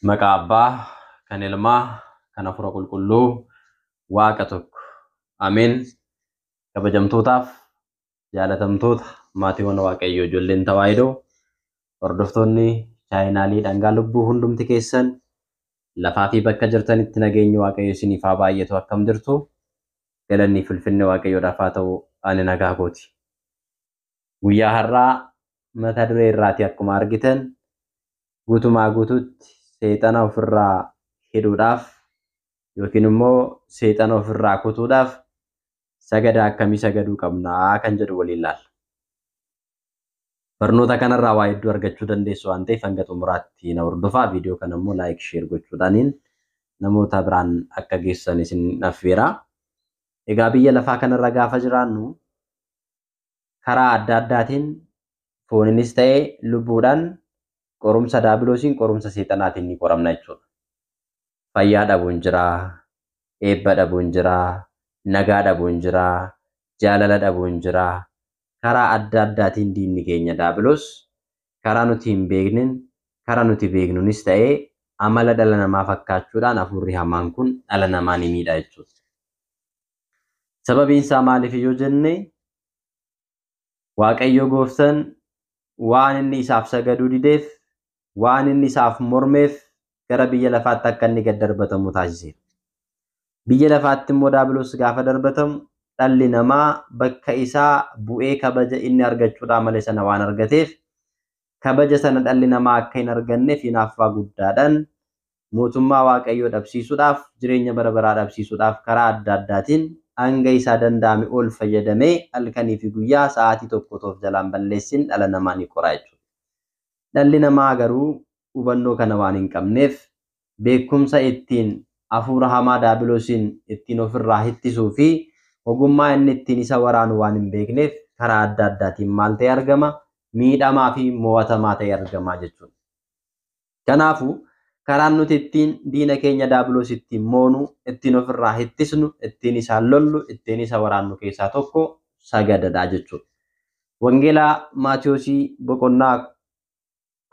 Maqaa Abbaa, kan Ilmaa, kan Hafuura Qulqulluu, Waaqa tokko. Ameen. Kabajamtootaaf jaalatamtoota maatiiwwan Waaqayyoo ijoolleen Tawaahidoo hordoftoonni chaayinaalii dhangaa lubbuu hundumti keessan lafaa fi bakka jirtanitti nageenyi Waaqayyo isiniif haa baay'atu. Akkam jirtu? Galanni ulfinni Waaqayyoodhaaf haa ta'u. Ani nagaa kooti. Guyyaa har'aa mata duree irraati akkuma argitan guutumaa guututti seexana ofirraa hidhuudhaaf yookiin immoo seexana ofirraa kutuudhaaf sagada akkamii sagaduu qabnaa kan jedhu waliin ilaalla. Barnoota kanarraa waa hedduu argachuu dandeessu waan ta'eef hanga xumuraatti na hordofaa. Viidiyoo kana immoo laayik sheer gochuudhaaniin namoota biraan akka geessan isin affeera. Egaa biyya lafaa kanarra gaafa jiraannu karaa adda addaatiin fooninis ta'ee lubbuudhaan qorumsa daabiloosiin qorumsa seexanaatiin ni qoramna jechuudha. Fayyaa dhabuun jira, eebba dhabuun jira, nagaa dhabuun jira, jaalala dhabuun jira. Karaa adda addaatiin diinni keenya daabiloos karaa nuti hin beeknin, karaa nuti beeknunis ta'ee amala dhala namaa fakkaachuudhaan hafuurri hamaan kun dhala namaa ni miidha jechuudha. Sababiin isaa maaliif yoo jenne Waaqayyo gooftaan waan inni isaaf sagaduu dideef, waan inni isaaf mormeef gara biyya lafaatti akka inni gad darbatamu taasiseera. Biyya lafaatti immoo daabiloos gaafa darbatamu dhalli namaa bakka isaa bu'ee kabaja inni argachuudhaan malee sana waan argateef kabaja sana dhalli namaa akka hin arganneef hinaaffaa guddaadhaan mootummaa Waaqayyoo dhabsiisuudhaaf, jireenya bara baraa dhabsiisuudhaaf karaa adda addaatiin hanga isaa danda'ame ol fayyadamee halkanii fi guyyaa sa'aatii tokko jalaan balleessin dhala namaa ni qora jechuudha. Dhalli namaa garuu hubannoo kana waan hin qabneef beekumsa ittiin hafuura hamaa daabiloosiin ittiin ofirraa ittisuu fi ogummaa inni ittiin isa waraanu waan hin beekneef karaa adda addaatiin maal ta'e argama? Miidhamaa fi mo'atamaa ta'e argama jechuudha. Kanaafuu karaan nuti ittiin diina keenya daabiloos ittiin moonu, ittiin ofirraa ittisnu, ittiin isaan lollu, ittiin isa waraannu keessaa tokko sagadadha jechuudha. Wangeelaa Maatiyoosii boqonnaa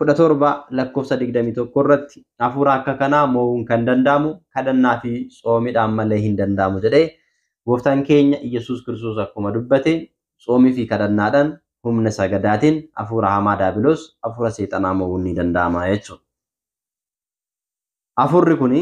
17 lakkoofsa 21 irratti hafuura akka kanaa mo'uun kan danda'amu kadhannaa fi tsoomiidhaan malee hin danda'amu jedhee gooftaan keenya Iyyasuus Kiristoos akkuma dubbate tsoomii fi kadhannaadhaan humna sagadaatiin hafuura hamaa daabiloos hafuura seexanaa mo'uun ni danda'ama jechuudha. Hafuurri kun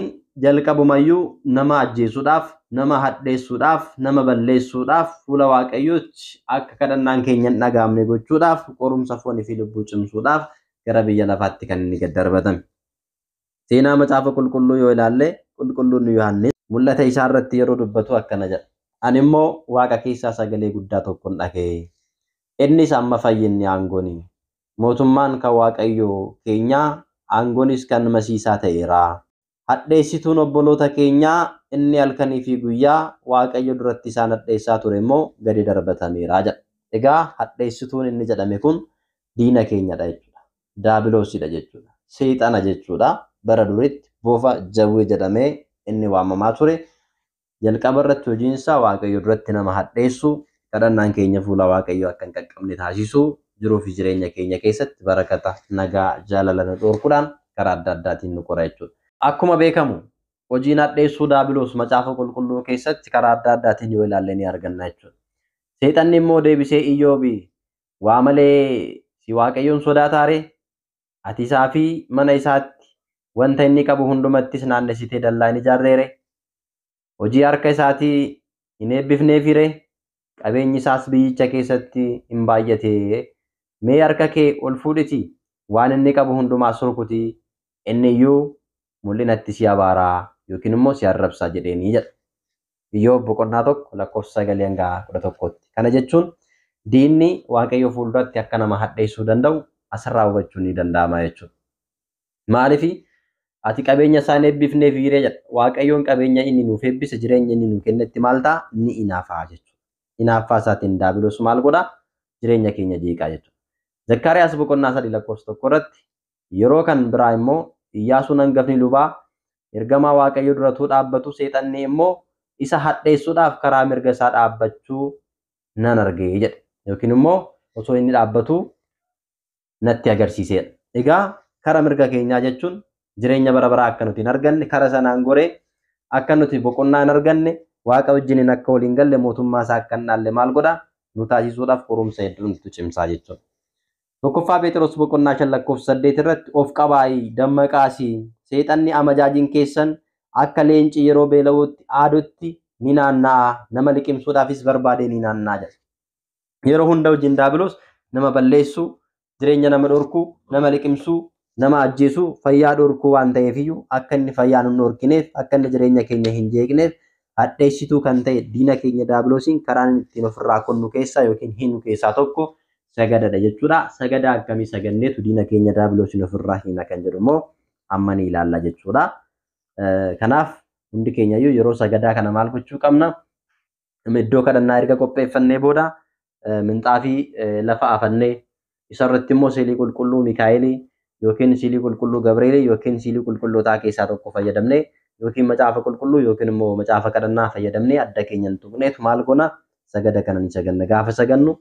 jalqabumayyuu nama ajjeesuudhaaf, nama hadheessuudhaaf, nama balleessuudhaaf fuula Waaqayyootti akka kadhannaan keenya hin dhagaamne gochuudhaaf qorumsa foonii fi lubbuu cimsuudhaaf gara biyya lafaatti kan inni gad darbatame. Seenaa macaafa qulqulluu yoo ilaalle qulqulluun Yohaannis mul'ata isaa irratti yeroo dubbatu akkana jedha. Ani immoo Waaqa keessaa sagalee guddaa tokkon dhaga'e. Innis amma fayyinni aangooni. Mootummaan kan Waaqayyoo keenyaa, aangoonis kan Masiisaa ta'eera. Hadheessituun obboloota keenyaa inni halkanii fi guyyaa Waaqayyo duratti isaan hadheessaa ture immoo gadi darbatameera jedha. Egaa hadheessituun inni jedhame kun diina keenyadha jechuudha. Daabiloosidha jechuudha. Seexana jechuudha. Bara duritti bofa jawwee jedhamee inni waamamaa ture. Jalqaba irratti hojiinsaa Waaqayyo duratti nama hadheessu, kadhannaan keenya fuula Waaqayyoo akka hin qaqqabne taasisuu, jiruu fi jireenya keenya keessatti barakata, nagaa, jaalala nu dhorkuudhaan karaa adda addaatiin nu qora jechuudha. Akkuma beekamu hojiin hadheessuu daabiloos macaafa qulqulluu keessatti karaa adda addaatiin yoo ilaalle ni arganna jechuudha. Seexanni immoo deebisee Iyyoobii waa malee si Waaqayyoon sodaataare ati isaa fi mana isaatti wanta inni qabu hundumattis naannessitee dallaa hin ijaarreere hojii harka isaatii hin eebbifneefire qabeenyi isaas biyyicha keessatti hin baay'ate mee harka kee ol fuudhiti waan inni qabu hundumaa surkutii inni iyyuu mul'inatti si abaaraa yookiin immoo si arrabsaa jedheenii jedha. Iyyoob boqonnaa 1 lakkoofsa 9 hanga 11tti. Kana jechuun diinni Waaqayyo fuulduratti akka nama hadheessuu danda'u asirraa hubachuun ni danda'ama jechuudha. Maaliif ati qabeenya isaan eebbifneef hiree jedha. Waaqayyoon qabeenya inni nuuf eebbise jireenya inni nuuf kennetti maal ta'a? Ni inaafaa jechuudha. Inaaffaa isaatiin daabiloos maal godha? Jireenya keenya jeeqaa jechuudha. Zakkaariyaas boqonnaa 3 lakkoofsa 1 irratti yeroo kan biraa immoo Iyyaasuun hangafni lubaa ergamaa Waaqayyo duratuu dhaabbatu seexanni immoo isa hadheessuudhaaf karaa mirga isaa dhaabbachuu nan argee jedha. Yookiin immoo osoo inni dhaabbatu natti agarsiiseedha. Egaa karaa mirga keenyaa jechuun jireenya bara baraa akka nuti hin arganne kara sanaan goree akka nuti boqonnaa hin arganne waaqa wajjiniin akka waliin galle mootummaa isaa akka hin dhaalle maal godha nu taasisuudhaaf qorumsa hedduu nutti cimsaa jechuudha. Tokkoffaa Phexros boqonnaa 5:8 irratti of qabaayii dammaqaasii seexanni amajaajiin keessan akka leenci yeroo beela'uutti aadotti ni naanna'a nama liqimsuudhaafis barbaadee ni naanna'a jedha. Yeroo hunda wajjin daabiloos nama balleessuu jireenya nama dhorkuu nama liqimsuu nama ajjeesuu fayyaa dhorkuu waan ta'eefiyyuu akka inni fayyaa nun dhorkineef akka inni jireenya keenya hin jeeqneef hadheessituu kan ta'e diina keenya daabiloosiin karaan ittiin ofirraa konnu keessaa yookiin hinu keessaa tokko sagadadha jechuudha. Sagada akkamii saganneetu diina keenya daabiloosiin ofirraa hina kan jedhu immoo amma ni ilaalla jechuudha. Kanaaf hundi keenyayyuu yeroo sagadaa kana maal gochuu qabna? Iddoo kadhannaa erga qopheeffannee booda minxaafii lafa afannee isarratti immoo siilii qulqulluu Mikaa'elii yookiin siilii qulqulluu Gabreelii yookiin siilii qulqullootaa keessaa tokko fayyadamnee yookiin macaafa qulqulluu yookiin immoo macaafa kadhannaa fayyadamnee adda keenya hin tuqneef maal goona sagada kana ni saganna. Gaafa sagannu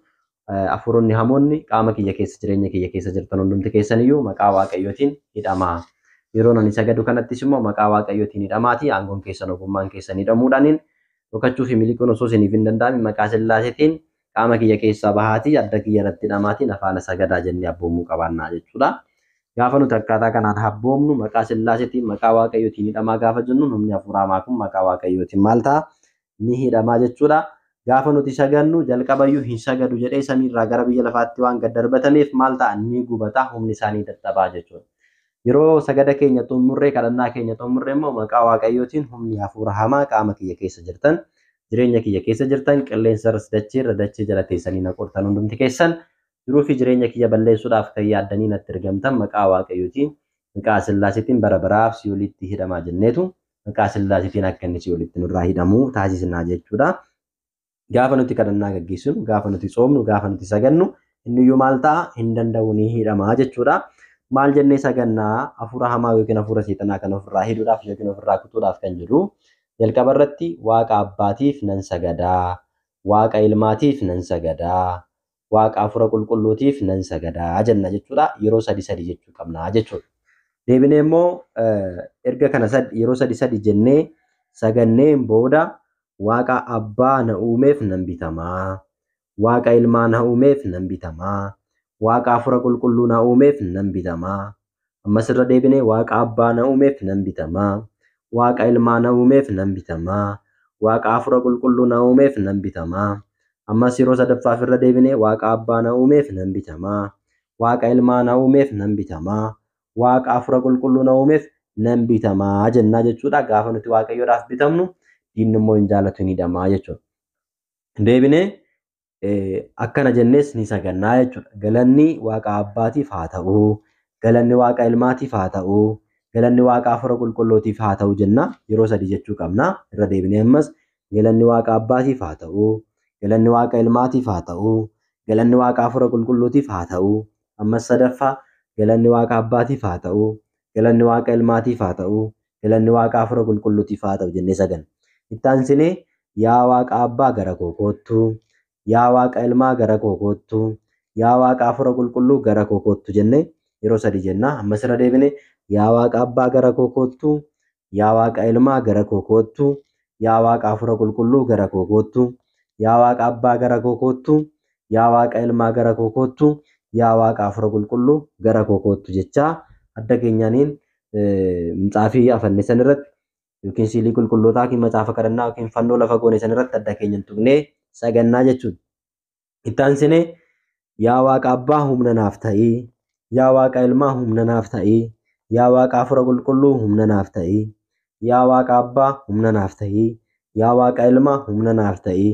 hafuuronni hamoonni qaama kiyya keessa jireenya kiyya keessa jirtan hundumti keessaniyyuu maqaa waaqayyootiin hidhamaa. Yeroo ani sagadu kanattis immoo maqaa waaqayyootiin hidhamaati. Aangoon keessan ogummaan keessan hidhamuudhaaniin dhokachuu fi miliquun osoo isiniif hin danda'amin maqaa Sillaaseetiin qaama kiyya keessaa bahaatii adda kiyya irratti hidhamaatiin afaan sagadaa jennee abboomuu qabaannaa jechuudha. Gaafa nuti akkaataa kanaan abboomnu maqaa Sillaaseetiin maqaa waaqayyootiin hidhamaa gaafa jennu humni hafuuraa kun maqaa waaqayyootiin maal ta'a ni hidhamaa jechuudha. Gaafa nuti sagannu jalqabayyuu hin sagadu jedhee samiirraa gara biyya lafaatti waan gad darbatameef maal ta'a ni gubata humni isaanii dadhabaa jechuudha. Yeroo sagada keenya xumurree kadhannaa keenya xumurree immoo maqaa waaqayyootiin humni hafuura hamaa qaama kiyya keessa jirtan jireenya kiyya keessa jirtan qilleensa irras dachee jala teessanii na qortan hundumti keessan jiruu fi jireenya kiyya balleessuudhaaf kan yaaddanii natti ergamtan maqaa waaqayyootiin maqaa Sillaaseetiin bara baraaf si walitti hidhamaa jenneetu maqaa Sillaaseetiin akka inni si walitti nurraa hidhamu taasisnaa jechuudha. Gaafa nuti kadhannaa gaggeessinu gaafa nuti soomnu gaafa nuti sagannu inniyyuu maal ta'a hin danda'u ni hidhamaa jechuudha. Maal jennee sagannaa hafuura hamaa yookiin hafuura seexanaa kan ofirraa hidhuudhaaf yookiin ofirraa kutuudhaaf kan jedhu jalqaba irratti waaqa abbaatiif nan sagadaa, waaqa ilmaatiif nan sagadaa, waaqa hafuura qulqulluutiif nan sagadaa jenna jechuudha. Yeroo sadi jechuu qabna jechuudha. Deebinee immoo erga kana yeroo sadi jennee saganneen booda waaqa abbaa na uumeef nan bitamaa, waaqa ilmaa na uumeef nan bitamaa, waaqa hafuura qulqulluu na uumeef nan bitamaa. Ammas irra deebinee waaqa abbaa na uumeef nan bitamaa, waaqa ilmaa na uumeef nan bitamaa, waaqa hafuura qulqulluu na uumeef nan bitamaa. Ammas yeroo sadaffaaf irra deebinee waaqa abbaa na uumeef nan bitamaa, waaqa ilmaa na uumeef nan bitamaa, waaqa hafuura qulqulluu na uumeef nan bitamaa jennaa jechuudha. Gaafa nuti waaqayyoodhaaf bitamnu diinni immoo hin jaallatu ni hidhamaa jechuudha. Deebinee akkana jennees ni sagannaa jechuudha. Galanni waaqa abbaatiif haa ta'u, galanni waaqa ilmaatiif haa ta'u, galanni waaqa hafuura qulqulluutiif haa ta'u jenna. Yeroo sadi jechuu qabna. Irra deebinee ammas galanni waaqa abbaatiif haa ta'u, galanni waaqa ilmaatiif haa ta'u, galanni waaqa hafuura qulqulluutiif haa ta'u. Ammas sadaffaa galanni waaqa abbaatiif haa ta'u, galanni waaqa ilmaatiif haa ta'u, galanni waaqa hafuura qulqulluutiif haa ta'u jennee saganna. Itti aansinee yaa waaqa abbaa gara koo koottu, yaa waaqa ilmaa gara koo koottu, yaa waaqa hafuura qulqulluu gara koo koottu jennee yeroo sadi jenna. Ammas irra deebinee yaa waaqa abbaa gara koo koottu, yaa waaqa ilmaa gara koo koottu, yaa waaqa hafuura qulqulluu gara koo koottu, yaa waaqa abbaa gara koo koottu, yaa waaqa ilmaa gara koo koottu, yaa waaqa hafuura qulqulluu gara koo koottu jechaa adda keenyaaniin minxaafii afanne san irratti yookiin siilii qulqullootaa yookiin macaafa kadhannaa yookiin fannoo lafa goone san irratti adda keenya hin tuqnee sagannaa jechuudha. Itti aansinee yaa waaqa abbaa humna naaf ta'ii, yaa waaqa ilmaa humna naaf ta'ii, yaa waaqa hafuura qulqulluu humna naaf ta'ii, yaa waaqa abbaa humna naaf ta'ii, yaa waaqa ilmaa humna naaf ta'ii,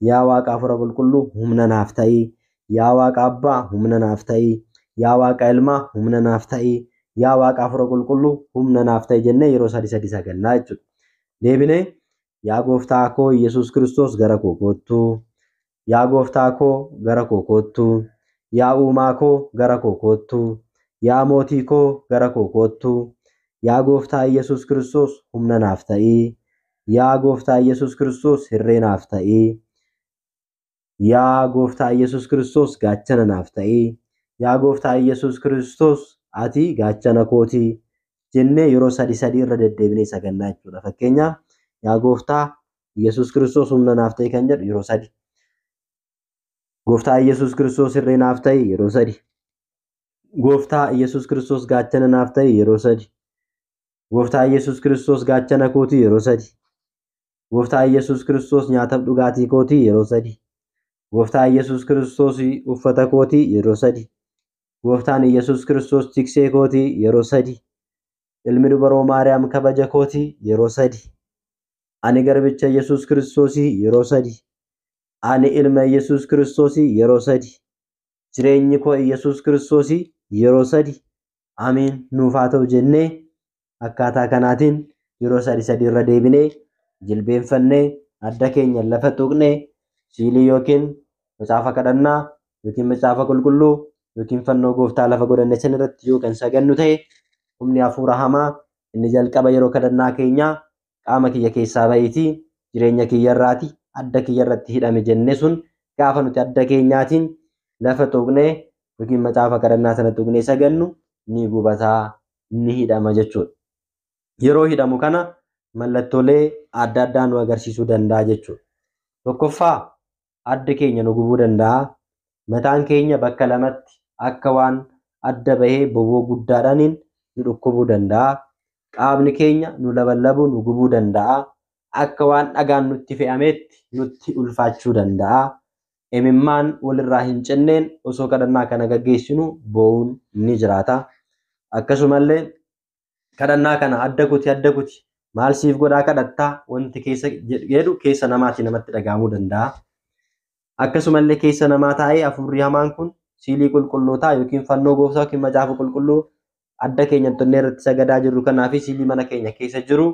yaa waaqa hafuura qulqulluu humna naaf ta'ii, yaa waaqa abbaa humna naaf ta'ii, yaa waaqa ilmaa humna naaf ta'ii, yaa waaqa hafuura qulqulluu humna naaf ta'ii jennee yeroo sadi sagannaa jechuudha. Deebinee yaa gooftaa koo Yesuus Kiristoos gara koo koottu, yaa gooftaa koo gara koo koottu, yaa uumaa koo gara koo koottu, yaa mootii koo gara koo koottu, yaa gooftaa Yesuus Kiristoos humna naaf ta'ii, yaa gooftaa Yesuus Kiristoos hirree naaf ta'ii, yaa gooftaa Yesuus Kiristoos gaachana naaf ta'ii, yaa gooftaa Yesuus Kiristoos ati gaachana kootii, jennee yeroo sadii irra deddeebinee sagannaa jechuudha. Fakkeenyaaf yaa gooftaa Yesuus Kiristoos humna naaf ta'e kan jedhu yeroo sadi. Gooftaa Yesuus Kiristoos irree naaf ta'e yeroo sadi. Gooftaa Yesuus Kiristoos gaachana naaf ta'e yeroo sadi. Gooftaa Yesuus Kiristoos gaachana kootii yeroo sadi. Gooftaa Yesuus Kiristoos nyaataaf dhugaatii kootii yeroo sadi. Gooftaa Yesuus Kiristoos uffata kootii yeroo sadi. Gooftaan Yesuus Kiristoos tiksee kootii yeroo sadi. Ilmi dubaroo Maariyaam kabaja kootii yeroo sadi. Ani garbicha Yesuus Kiristoosii yeroo sadi. Ani ilma Yesuus Kiristoosii yeroo sadi. Jireenyi koo Yesuus Kiristoosii yeroo sadi. Amiin nuuf haa ta'u jennee akkaataa kanaatiin yeroo sadi irra deebinee jilbeenfannee adda keenya lafa tuqnee siilii yookiin macaafa kadhannaa yookiin macaafa qulqulluu yookiin fannoo gooftaa lafa godhanne san irratti yoo kan sagannu ta'e humni hafuura hamaa inni jalqaba yeroo kadhannaa keenyaa qaama kiyya keessaa bahiitii jireenya kiyya irraati adda kiyya irratti hidhame jenne sun gaafa nuti adda keenyaatiin lafa tuqnee yookiin macaafa kadhannaa sana tuqnee sagannu ni gubataa ni hidhama jechuudha. Yeroo hidhamu kana mallattoolee adda addaa nu agarsiisuu danda'a jechuudha. Tokkoffaa adda keenya nu gubuu danda'a. Mataan keenya bakka lamatti akka waan adda bahee boboo guddaadhaaniin nu dhukkubuu danda'a. Qaamni keenya nu labalabuu nu gubuu danda'a. Akka waan dhagaan nutti fe'ameetti nutti ulfaachuu danda'a. Imimmaan walirraa hin cinneen osoo kadhannaa kana gaggeessinu bo'uun ni jiraata. Akkasumallee kadhannaa kana adda kuti maal siif godhaa kadhattaa wanti keessa jedhu keessa namatti dhagahamuu danda'a. Akkasumallee keessa namaa taa'ee hafuurri hamaan kun siilii qulqullootaa yookiin fannoo gooftaa yookiin macaafa qulqulluu adda keenya tonnee irratti sagadaa jirru kanaa fi siilii mana keenya keessa jiru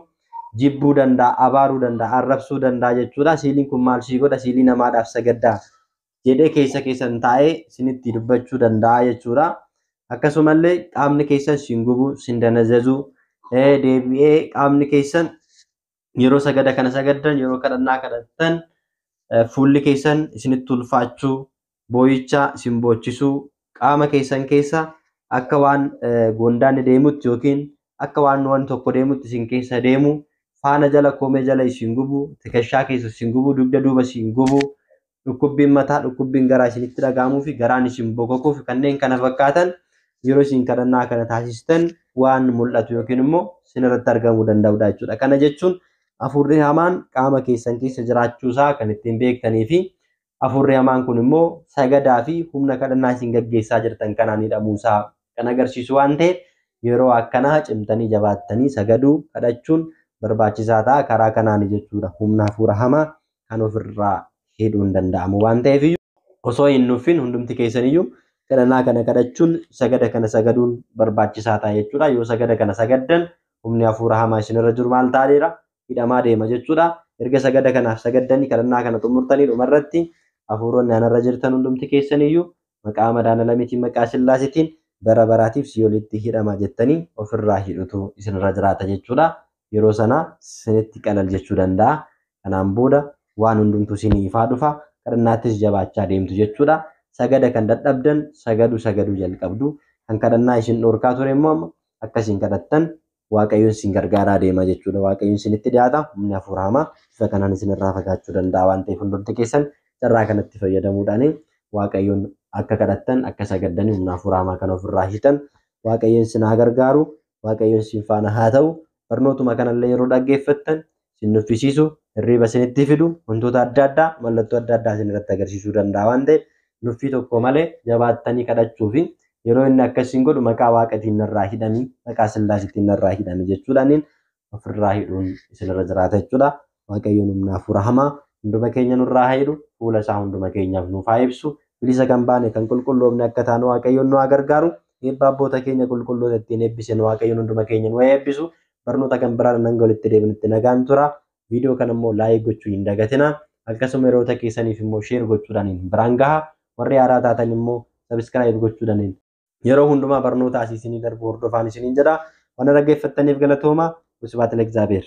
jibbuu danda'a, abaaruu danda'a, arrabsuu danda'a jechuudha. Siiliin kun maal sii godha? Siilii namaadhaaf sagaddaa jedhee keessan taa'ee sinitti dubbachuu danda'a jechuudha. Akkasumallee qaamni keessan sin gubuu, sin danazazuu, deebi'ee qaamni keessan yeroo sagada kana sagaddan yeroo kadhannaa kadhattan fuulli keessan isinitti ulfaachuu, boo'icha isin boochisuu, qaama keessan keessa akka waan gondaan deemutti yookiin akka waan tokko deemutti isin keessa deemu, faana jala koomee jala isin gubuu, tikashaa keessa isin gubuu, dugda duuba isin gubuu, dhukkubbiin mataa, dhukkubbiin garaa isinitti dhagahamuu fi garaan isin bokokuu fi kanneen kana fakkaatan yeroo isin kadhannaa kana taasistan waan mul'atu yookiin immoo sinirratti argamuu danda'udha jechuudha. Kana jechuun hafuurri hamaan qaama keessan keessa jiraachuusaa kan ittiin beektanii fi hafuurri hamaan kun immoo sagadaa fi humna kadhannaa isin gaggeessaa jirtan kanaan hidhamuusaa kan agarsiisu waan ta'eef yeroo akkanaa cimtanii jabaattanii sagaduu kadhachuun barbaachisaa ta'a karaa kanaan jechuudha. Humna hafuura hamaa kan ofirraa hidhuun danda'amu waan ta'eef osoo hin nuffin hundumti keessaniyyuu kadhannaa kana kadhachuun sagada kana sagaduun barbaachisaa ta'a jechuudha. Yoo sagada kana sagaddan humni hafuura hamaa isinirra jiru maal ta'eera? Hidhamaa deema jechuudha. Erga sagada kanaaf sagaddanii kadhannaa kana xumurtanii dhumarratti hafuuronni anarra jirtan hundumti keessaniyyuu maqaa madaala lamiitiin maqaa sillaasitiin bara baraatiif si olitti hidhama jettanii ofirraa hidhutu isinirra jiraata jechuudha. Yeroo sana sinitti qalal jechuu danda'a. Kanaan booda waan hundumtu isiniifaa dhufa. Kadhannaattis jabaachaa deemtu jechuudha. Sagada kan dadhabdan sagaduu jalqabdu. Kan kadhannaa isin dhorkaa ture immoo akkasiin kadhattan Waaqayyoon isin gargaaraa deema jechuudha. Waaqayyoon isinitti dhiyaata. Humni hafuura hamaa bifa kanaan isinirraa fagaachuu danda'a waan ta'eef hundumti keessan carraa kanatti fayyadamuudhaan Waaqayyoon akka kadhattan akka sagaddanii humna hafuura hamaa kan ofirraa hiitan Waaqayyoon isin haa gargaaru. Waaqayyoon isin faana haa ta'u. Barnootuma kanallee yeroo dhaggeeffattan isin nuffisiisu hirriiba isinitti fidu wantoota adda addaa mallattoo adda addaa isinirratti agarsiisuu danda'a waan ta'eef nuffii tokko malee jabaattanii kadhachuu fi yeroo inni akkasiin godhu maqaa Waaqatiin narraa hidhanii maqaa Sillaasiitiin narraa hidhanii jechuudhaan ofirraa hidhuun isinirra jiraata jechuudha. Waaqayyoon humna hafuura hamaa hunduma keenya nurraa haa hidhu fuula isaa hunduma keenyaaf nuuf haa ibsu bilisa kan baane kan qulqulloofne akka taanu Waaqayyoon nu haa gargaaru. Eebba abboota keenya qulqulloota ittiin eebbisen Waaqayyoon hunduma keenya nu haa eebbisu. Barnoota kan biraan nan walitti deebinutti nagaan tura. Viidiyoo kana immoo laayik gochuu hin dagatina. Akkasuma yeroo keessaniif immoo sheer gochuudhaan biraan gaha. Warri haaraa taatan immoo sabiskiraayib gochuudhaan yeroo hundumaa barnoota asiisinii darbu hordofaan isiniin jedha. Waan dhaggeeffattaniif galatooma. Usbaat Lexaabeer.